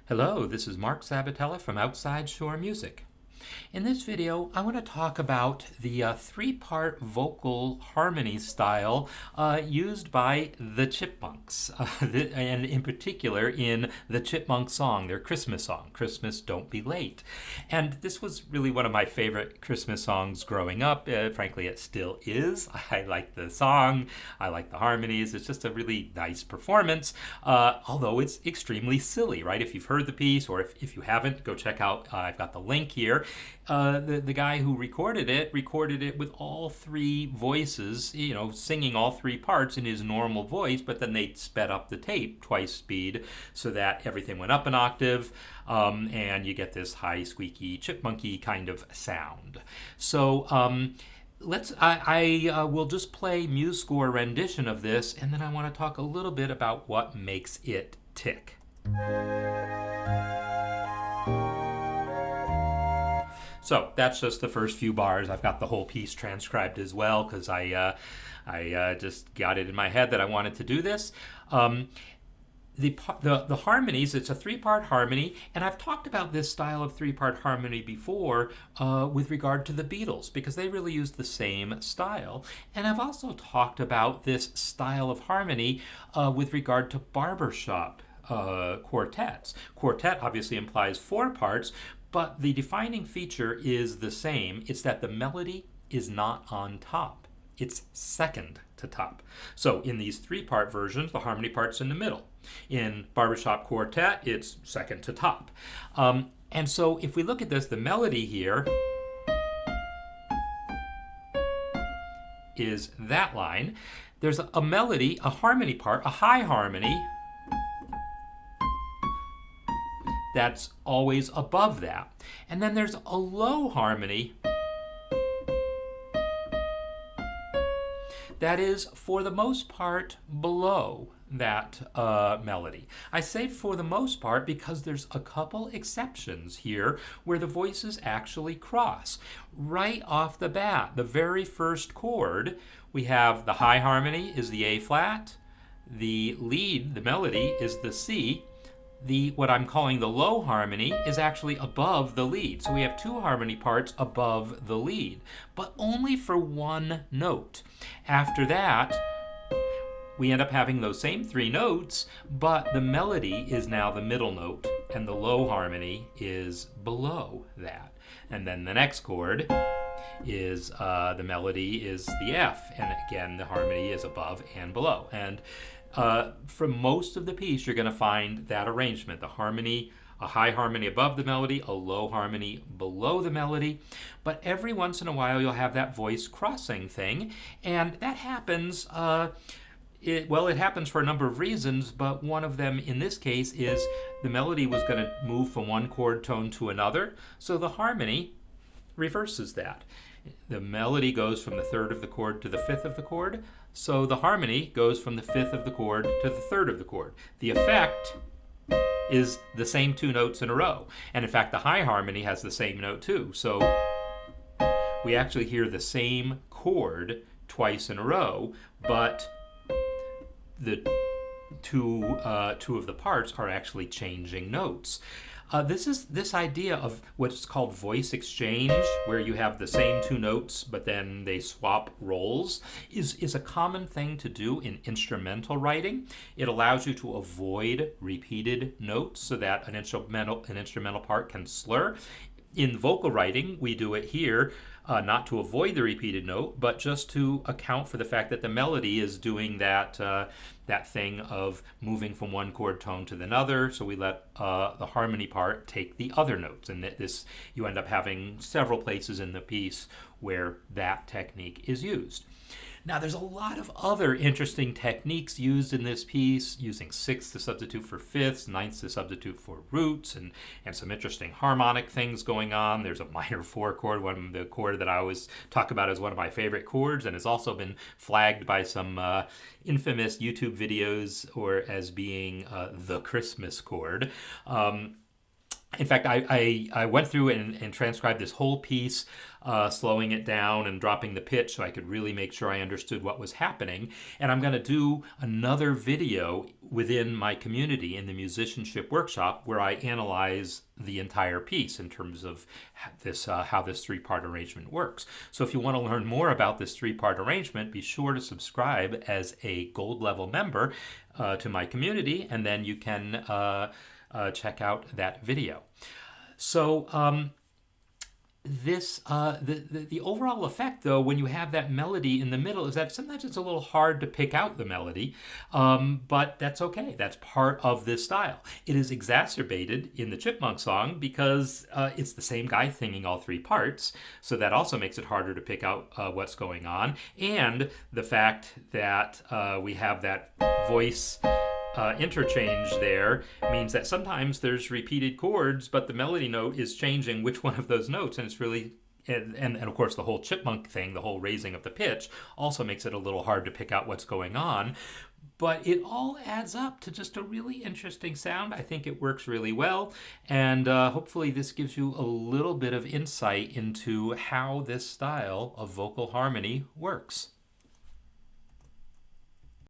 Hello, this is Mark Sabatella from Outside Shore Music. In this video, I want to talk about the three-part vocal harmony style used by the Chipmunks, and in particular in the Chipmunk Song, their Christmas song, Christmas Don't Be Late. And this was really one of my favorite Christmas songs growing up. Frankly, it still is. I like the song, I like the harmonies. It's just a really nice performance, although it's extremely silly, right? If you've heard the piece, or if you haven't, go check out, I've got the link here. The guy who recorded it with all three voices, singing all three parts in his normal voice, but then they sped up the tape twice speed so that everything went up an octave, and you get this high, squeaky, chipmunky kind of sound. So I will just play MuseScore rendition of this, and then I want to talk a little bit about what makes it tick. So that's just the first few bars. I've got the whole piece transcribed as well because I just got it in my head that I wanted to do this. The harmonies, it's a three-part harmony, and I've talked about this style of three-part harmony before with regard to the Beatles because they really use the same style. And I've also talked about this style of harmony with regard to barbershop quartets. Quartet obviously implies four parts, but the defining feature is the same. It's that the melody is not on top. It's second to top. So in these three-part versions, the harmony part's in the middle. In barbershop quartet, it's second to top. And so if we look at this, the melody here is that line. There's a melody, a harmony part, a high harmony, that's always above that. And then there's a low harmony that is, for the most part, below that melody. I say for the most part because there's a couple exceptions here where the voices actually cross. Right off the bat, the very first chord, we have the high harmony is the A flat, the lead, the melody, is the C. What I'm calling the low harmony is actually above the lead. So we have two harmony parts above the lead, but only for one note. After that, we end up having those same three notes, but the melody is now the middle note, and the low harmony is below that. And then the next chord is the melody is the F, and again, the harmony is above and below. And for most of the piece, you're going to find that arrangement. The harmony, a high harmony above the melody, a low harmony below the melody. But every once in a while, you'll have that voice crossing thing. And that happens, it happens for a number of reasons, but one of them in this case is the melody was going to move from one chord tone to another. So the harmony reverses that. The melody goes from the third of the chord to the fifth of the chord. So the harmony goes from the fifth of the chord to the third of the chord. The effect is the same two notes in a row. And in fact, the high harmony has the same note too. So we actually hear the same chord twice in a row, but the two of the parts are actually changing notes. This idea of what's called voice exchange, where you have the same two notes but then they swap roles, is a common thing to do in instrumental writing. It allows you to avoid repeated notes so that an instrumental part can slur. In vocal writing, we do it here, not to avoid the repeated note, but just to account for the fact that the melody is doing that thing of moving from one chord tone to another. So we let the harmony part take the other notes, and this you end up having several places in the piece where that technique is used. Now, there's a lot of other interesting techniques used in this piece, using sixths to substitute for fifths, ninths to substitute for roots, and some interesting harmonic things going on. There's a minor four chord, the chord that I always talk about as one of my favorite chords, and has also been flagged by some infamous YouTube videos or as being the Christmas chord. In fact, I went through and transcribed this whole piece, slowing it down and dropping the pitch so I could really make sure I understood what was happening. And I'm going to do another video within my community in the musicianship workshop where I analyze the entire piece in terms of this how this three-part arrangement works. So if you want to learn more about this three-part arrangement, be sure to subscribe as a gold level member to my community, and then you can check out that video. So the overall effect, though, when you have that melody in the middle, is that sometimes it's a little hard to pick out the melody, but that's okay. That's part of this style. It is exacerbated in the Chipmunk Song because it's the same guy singing all three parts, so that also makes it harder to pick out what's going on. And the fact that we have that voice interchange there means that sometimes there's repeated chords, but the melody note is changing which one of those notes, and it's really and of course the whole chipmunk thing, the whole raising of the pitch, also makes it a little hard to pick out what's going on. But it all adds up to just a really interesting sound. I think it works really well, and hopefully this gives you a little bit of insight into how this style of vocal harmony works.